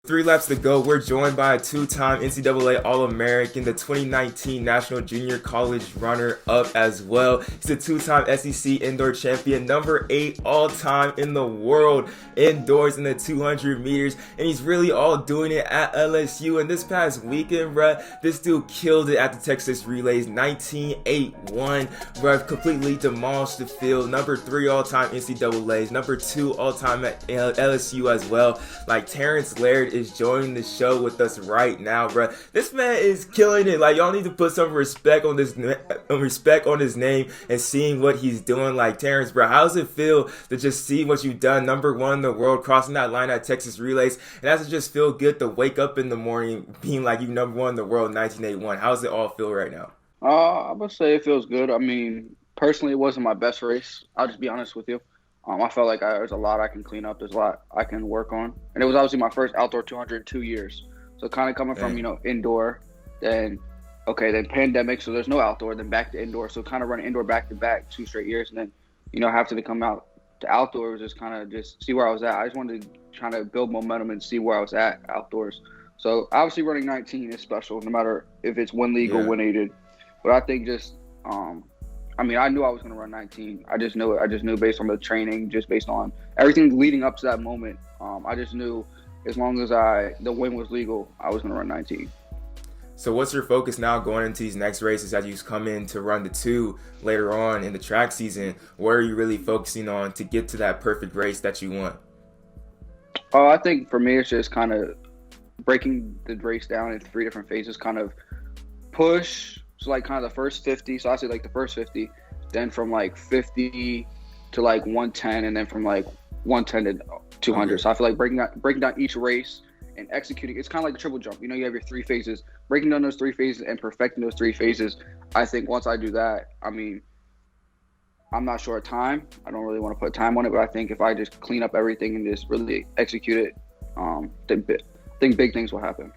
3 laps to go. We're joined by a two-time NCAA All-American, the 2019 National Junior College runner-up as well. He's a two-time SEC indoor champion, number 8 all-time in the world indoors in the 200 meters, and he's really all doing it at LSU. And this past weekend, bruh, this dude killed it at the Texas Relays, 19-8-1, bruh, completely demolished the field. Number 3 all-time NCAAs, number 2 all-time at LSU as well. Like, Terrance Laird is joining the show with us right now, bro. This man is killing it. Like, y'all need to put some respect on his name and seeing what he's doing. Like, Terrance, bro, how does it feel to just see what you've done? Number 1 in the world, crossing that line at Texas Relays, and does it just feel good to wake up in the morning being like you number 1 in the world, 1981? How does it all feel right now? I would say it feels good. I mean, personally, it wasn't my best race. I'll just be honest with you. I felt like there's a lot I can clean up. There's a lot I can work on. And it was obviously my first outdoor 200 in 2 years. So kind of coming from, indoor, then pandemic, so there's no outdoor, then back to indoor. So kind of running indoor back-to-back 2 straight years. And then, have to come out to outdoors, just kind of just see where I was at. I just wanted to try to build momentum and see where I was at outdoors. So obviously running 19 is special, no matter if it's win league or win aided. But I think just I knew I was going to run 19. I just knew it. I just knew based on the training, just based on everything leading up to that moment. I just knew as long as the win was legal, I was going to run 19. So what's your focus now going into these next races as you come in to run the 2 later on in the track season? What are you really focusing on to get to that perfect race that you want? I think for me, it's just kind of breaking the race down into 3 different phases, kind of push. So like kind of the first 50. So I say like the first 50, then from like 50 to like 110, and then from like 110 to 200. Okay. So I feel like breaking down each race and executing. It's kind of like the triple jump. You have your 3 phases. Breaking down those 3 phases and perfecting those 3 phases. I think once I do that, I'm not sure of time. I don't really want to put time on it, but I think if I just clean up everything and just really execute it, I think big things will happen.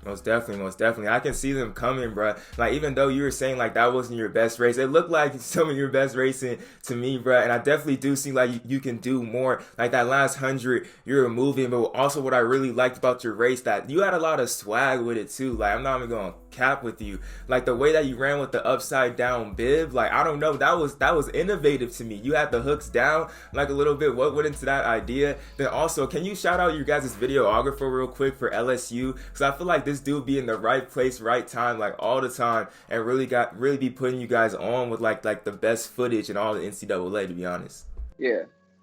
Most definitely. I can see them coming, bro. Like, even though you were saying, like, that wasn't your best race, it looked like some of your best racing to me, bro. And I definitely do see, like, you can do more. Like, that last 100, you were moving. But also what I really liked about your race, that you had a lot of swag with it, too. Like, I'm not even going to cap with you. Like, the way that you ran with the upside down bib, like, I don't know, that was innovative to me. You had the hooks down, like, a little bit. What went into that idea? Then also, can you shout out your guys' videographer real quick for LSU? Because I feel like this dude be in the right place, right time, like all the time, and really be putting you guys on with like the best footage in all the NCAA, to be honest. Yeah,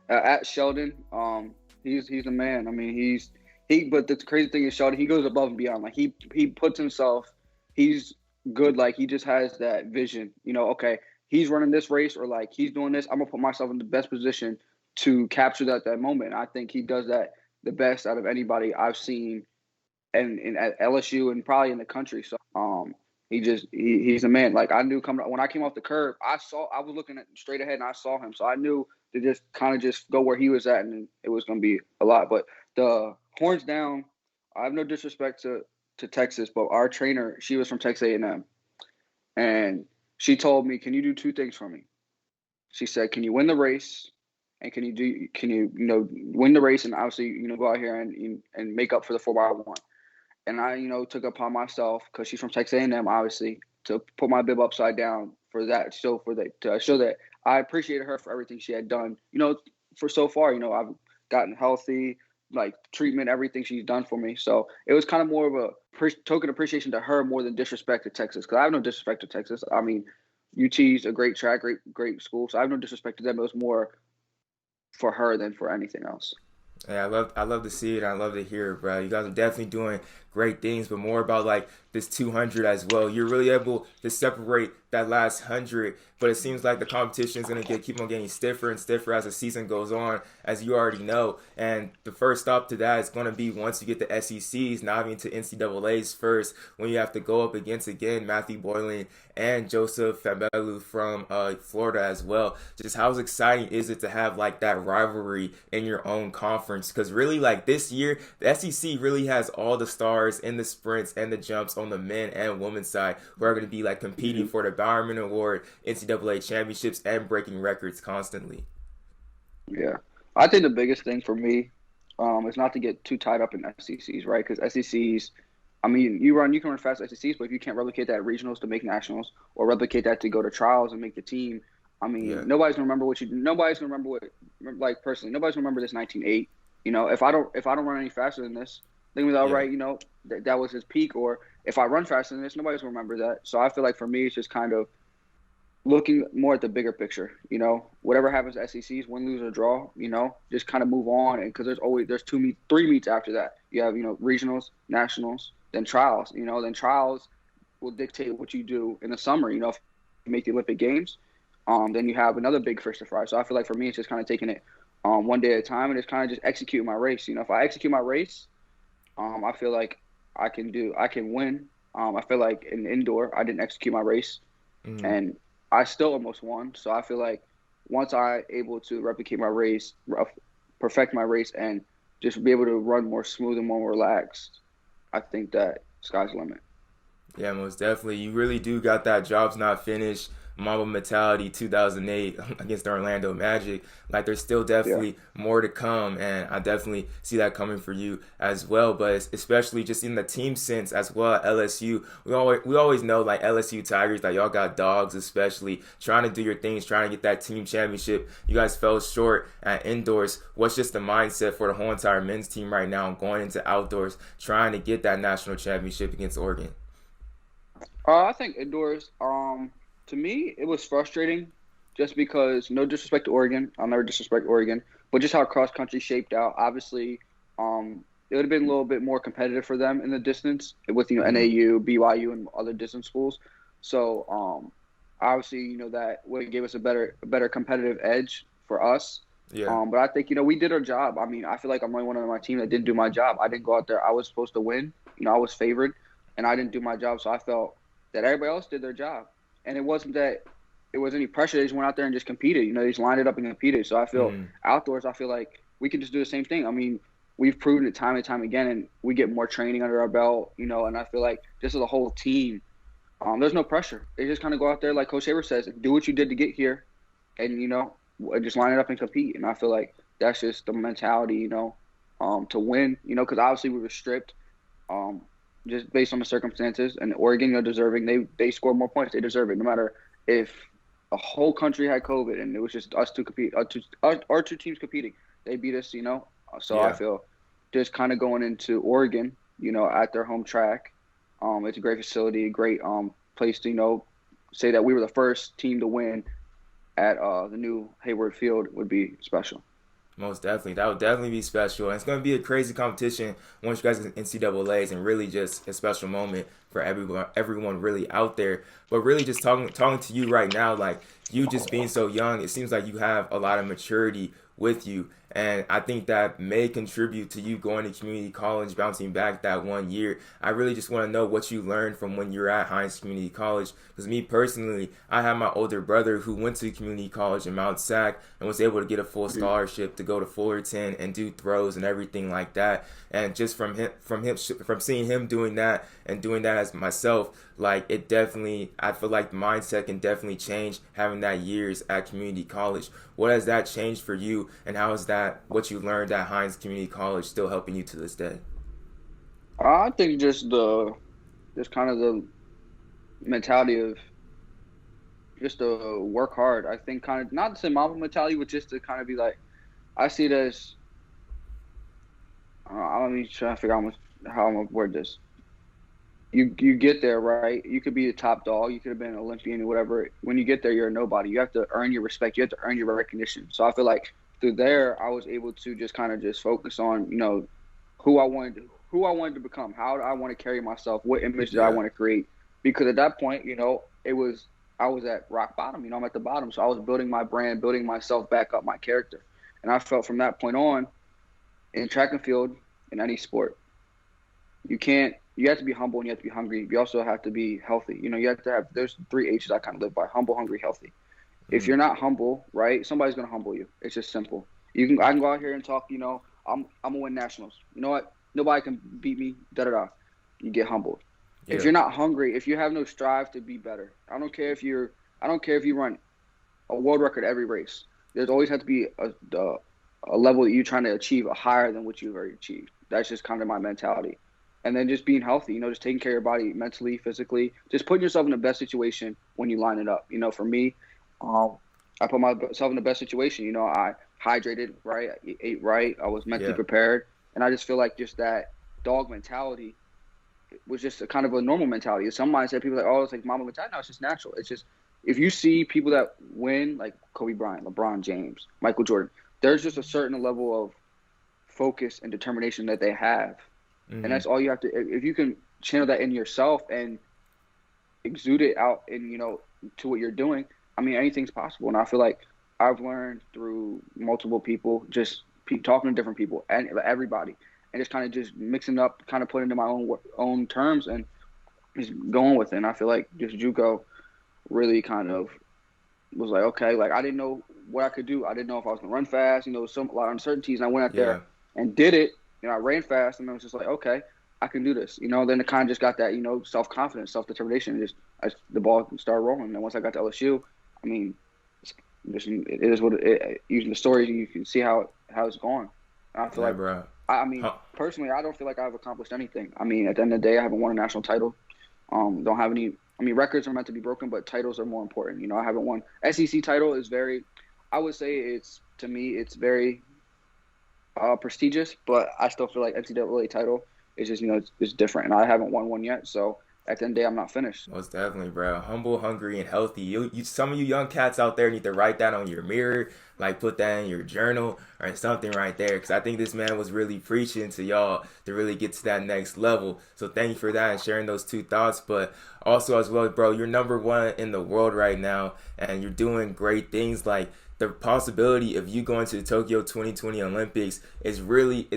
at Sheldon, he's the man. I mean, but the crazy thing is Sheldon, he goes above and beyond. Like he puts himself, he's good. Like he just has that vision. Okay, he's running this race, or like he's doing this. I'm gonna put myself in the best position to capture that moment. I think he does that the best out of anybody I've seen. And at LSU and probably in the country. So he's a man. Like I knew when I came off the curb, I was looking straight ahead and I saw him. So I knew to just kind of just go where he was at, and it was going to be a lot. But the horns down, I have no disrespect to Texas, but our trainer, she was from Texas A&M, and she told me, "Can you do 2 things for me?" She said, "Can you win the race? And can you win the race and obviously go out here and make up for the 4x1?" And I, took upon myself, because she's from Texas A&M, obviously, to put my bib upside down for that. So to show that I appreciated her for everything she had done. For so far, I've gotten healthy, like treatment, everything she's done for me. So it was kind of more of a token appreciation to her more than disrespect to Texas. Because I have no disrespect to Texas. I mean, UT's a great track, great school. So I have no disrespect to them. It was more for her than for anything else. Yeah, I love to see it. I love to hear it, bro. You guys are definitely doing great things, but more about like this 200 as well. You're really able to separate that last 100, but it seems like the competition is going to keep on getting stiffer and stiffer as the season goes on, as you already know. And the first stop to that is going to be once you get the SECs, now into NCAAs first, when you have to go up against, again, Matthew Boling and Joseph Fahnbulleh from Florida as well. Just how exciting is it to have like that rivalry in your own conference? Because really, like this year, the SEC really has all the stars in the sprints and the jumps on the men and women's side who are going to be like competing for the Bowerman Award, NCAA championships, and breaking records constantly. Yeah, I think the biggest thing for me is not to get too tied up in SECs, right? Because SECs, I mean, you can run fast SECs, but if you can't replicate that at regionals to make nationals or replicate that to go to trials and make the team, I mean, Yeah. nobody's gonna remember like personally, nobody's gonna remember this 19.8. If I don't run any faster than this, they're gonna be all Yeah. right. That was his peak. Or if I run faster than this, nobody's gonna remember that. So I feel like for me, it's just kind of looking more at the bigger picture. Whatever happens to SECs, win, lose, or draw. Just kind of move on, and because there's three meets after that. You have regionals, nationals, then trials. Then trials will dictate what you do in the summer. If you make the Olympic Games, then you have another big fish to fry. So I feel like for me, it's just kind of taking it one day at a time, and it's kind of just executing my race. If I execute my race, I feel like I can win. I feel like in indoor, I didn't execute my race, and I still almost won. So I feel like once I able to replicate my race, perfect my race, and just be able to run more smooth and more relaxed, I think that sky's the limit. Yeah, most definitely. You really do got that job's not finished Mamba mentality 2008 against the Orlando Magic. Like, there's still Yeah. definitely more to come, and I definitely see that coming for you as well. But especially just in the team sense as well at LSU, we always know, like, LSU Tigers, that y'all got dogs, especially trying to do your things, trying to get that team championship. You guys fell short at indoors. What's just the mindset for the whole entire men's team right now going into outdoors, trying to get that national championship against Oregon? I think indoors. To me, it was frustrating, just because no disrespect to Oregon, I'll never disrespect Oregon, but just how cross country shaped out. Obviously, it would have been a little bit more competitive for them in the distance with Mm-hmm. NAU, BYU, and other distance schools. So obviously, that would give us a better competitive edge for us. Yeah. But I think we did our job. I mean, I feel like I'm the only one on my team that didn't do my job. I didn't go out there. I was supposed to win. I was favored, and I didn't do my job. So I felt that everybody else did their job, and it wasn't that it was any pressure. They just went out there and just competed. They just lined it up and competed. So I feel Mm-hmm. outdoors, I feel like we can just do the same thing. I mean, we've proven it time and time again, and we get more training under our belt. And I feel like just as a whole team, there's no pressure. They just kind of go out there, like Coach Haber says, and do what you did to get here, and just line it up and compete. And I feel like that's just the mentality, to win. Because obviously we were stripped. Just based on the circumstances. And Oregon, deserving. They scored more points. They deserve it. No matter if a whole country had COVID and it was just us to compete, our two teams competing, they beat us. So I Yeah. feel just kind of going into Oregon, at their home track. It's a great facility, a great place to say that we were the first team to win at the new Hayward Field would be special. Most definitely. That would definitely be special. And it's going to be a crazy competition once you guys get NCAAs, and really just a special moment for everyone really out there. But really just talking to you right now, like, you just being so young, it seems like you have a lot of maturity with you. And I think that may contribute to you going to community college, bouncing back that 1 year. I really just want to know what you learned from when you're at Hines Community College. Because me personally, I have my older brother who went to community college in Mount Sac and was able to get a full scholarship to go to Fullerton and do throws and everything like that. And just from seeing him doing that and doing that as myself, like, it definitely, I feel like the mindset can definitely change having that years at community college. What has that changed for you, and how is that what you learned at Hines Community College still helping you to this day? I think just kind of the mentality of just to work hard. I think kind of not to say Mamba mentality, but just to kind of be like, I see it as. Let me try to figure out how I'm gonna word this. You get there, right? You could be a top dog. You could have been an Olympian or whatever. When you get there, you're a nobody. You have to earn your respect. You have to earn your recognition. So I feel like through there, I was able to just kind of just focus on who I wanted to become. How do I want to carry myself? What image did I Yeah. want to create? Because at that point, I was at rock bottom. I'm at the bottom. So I was building my brand, building myself back up, my character. And I felt from that point on, in track and field, in any sport, you have to be humble and you have to be hungry. You also have to be healthy. You have to have, there's three H's I kind of live by: humble, hungry, healthy. If Mm, you're not humble, right, somebody's going to humble you. It's just simple. I can go out here and talk, I'm going to win nationals. You know what? Nobody can beat me, da da da. You get humbled. If yeah. you're not hungry, if you have no strive to be better, I don't care if you run a world record every race. There's always have to be a level that you're trying to achieve higher than what you've already achieved. That's just kind of my mentality. And then just being healthy, just taking care of your body mentally, physically, just putting yourself in the best situation when you line it up. For me, I put myself in the best situation. I hydrated right, I ate right, I was mentally prepared, and I just feel like just that dog mentality was just a kind of a normal mentality. Some mindset people are like, oh, it's like mama mentality. No, it's just natural. It's just if you see people that win, like Kobe Bryant, LeBron James, Michael Jordan, there's just a certain level of focus and determination that they have. Mm-hmm. And that's all you have to – if you can channel that in yourself and exude it out in, to what you're doing, I mean, anything's possible. And I feel like I've learned through multiple people, just talking to different people and everybody, and just kind of just mixing up, kind of putting it into my own terms and just going with it. And I feel like just JUCO really kind of was like, okay, like I didn't know what I could do. I didn't know if I was going to run fast. A lot of uncertainties. And I went out there and did it. I ran fast, and I was just like, okay, I can do this. Then it kind of just got that, self-confidence, self-determination. And the ball started rolling. And then once I got to LSU, I mean, it is what using the stories, you can see how it's going. And I feel like, bro. Personally, I don't feel like I've accomplished anything. I mean, at the end of the day, I haven't won a national title. Don't have any. I mean, records are meant to be broken, but titles are more important. I haven't won. SEC title is very. I would say it's very prestigious, but I still feel like NCAA title is just it's different, and I haven't won one yet. So at the end of the day, I'm not finished. Most definitely, bro. Humble, hungry, and healthy. You some of you young cats out there need to write that on your mirror, like put that in your journal or something right there, because I think this man was really preaching to y'all to really get to that next level. So thank you for that and sharing those two thoughts. But also as well, bro, you're number one in the world right now, and you're doing great things. Like the possibility of you going to the Tokyo 2020 Olympics is really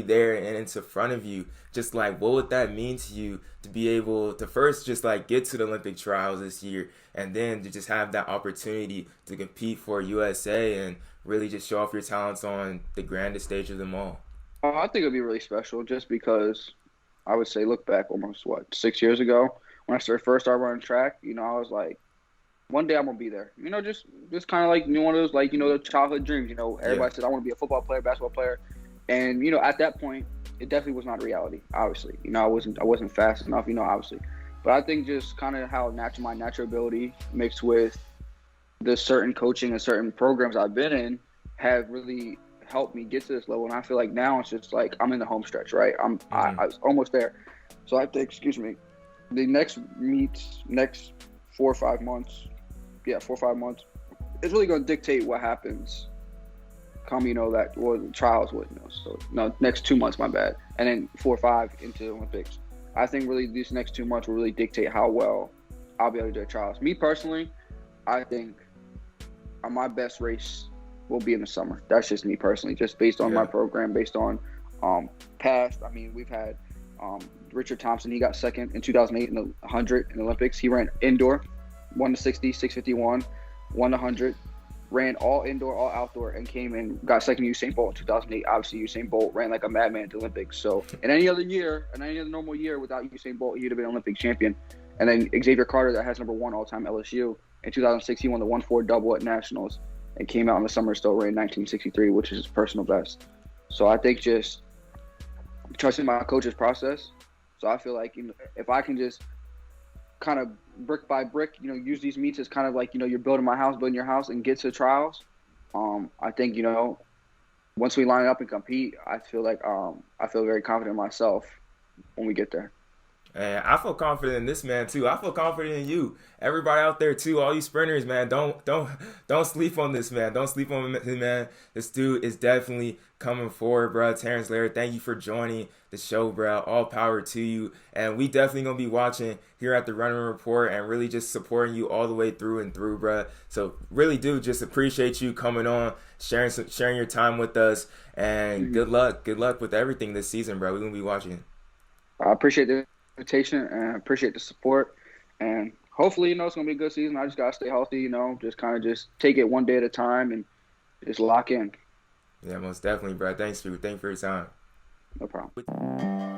there, and it's in front of you. Just like, what would that mean to you to be able to first just like get to the Olympic trials this year, and then to just have that opportunity to compete for USA and really just show off your talents on the grandest stage of them all? I think it'd be really special, just because I would say look back almost 6 years ago when I first started running track. I was like, one day I'm gonna be there. Just kind of like one of those the childhood dreams. Everybody says I want to be a football player, basketball player, and at that point it definitely was not a reality. Obviously, I wasn't fast enough. Obviously, but I think just kind of how my natural ability mixed with the certain coaching and certain programs I've been in have really helped me get to this level. And I feel like now it's just like I'm in the home stretch, right? I was almost there. So I think, the next 4 or 5 months. Yeah, 4 or 5 months. It's really going to dictate what happens come, the trials would, So, no, next 2 months, my bad. And then 4 or 5 into the Olympics. I think really these next 2 months will really dictate how well I'll be able to do the trials. Me personally, I think my best race will be in the summer. That's just me personally, just based on my program, based on past. I mean, we've had Richard Thompson. He got second in 2008 in the 100 in the Olympics. He ran indoor. Won the 60, 651, won the 100, ran all indoor, all outdoor, and came in, got second to Usain Bolt in 2008. Obviously, Usain Bolt ran like a madman at the Olympics. So, in any other normal year without Usain Bolt, he'd have been Olympic champion. And then Xavier Carter, that has number 1 all-time LSU. In 2006, he won the 1-4 double at Nationals and came out in the summer, still ran 1963, which is his personal best. So, I think just trusting my coach's process. So, I feel like if I can just kind of brick by brick, use these meets as kind of like, you're building your house and get to trials. I think, once we line up and compete, I feel like I feel very confident in myself when we get there. And I feel confident in this man too. I feel confident in you. Everybody out there too, all you sprinters, man, don't sleep on this man. Don't sleep on him, man. This dude is definitely coming forward, bro. Terrance Laird, thank you for joining the show, bro. All power to you. And we definitely gonna be watching here at the Running Report and really just supporting you all the way through and through, bro. So really do just appreciate you coming on, sharing your time with us, and good luck with everything this season, bro. We're gonna be watching. I appreciate the invitation and appreciate the support, and hopefully it's gonna be a good season. I just gotta stay healthy, just take it one day at a time and just lock in. Yeah, most definitely, bro. Thanks for your time. No problem.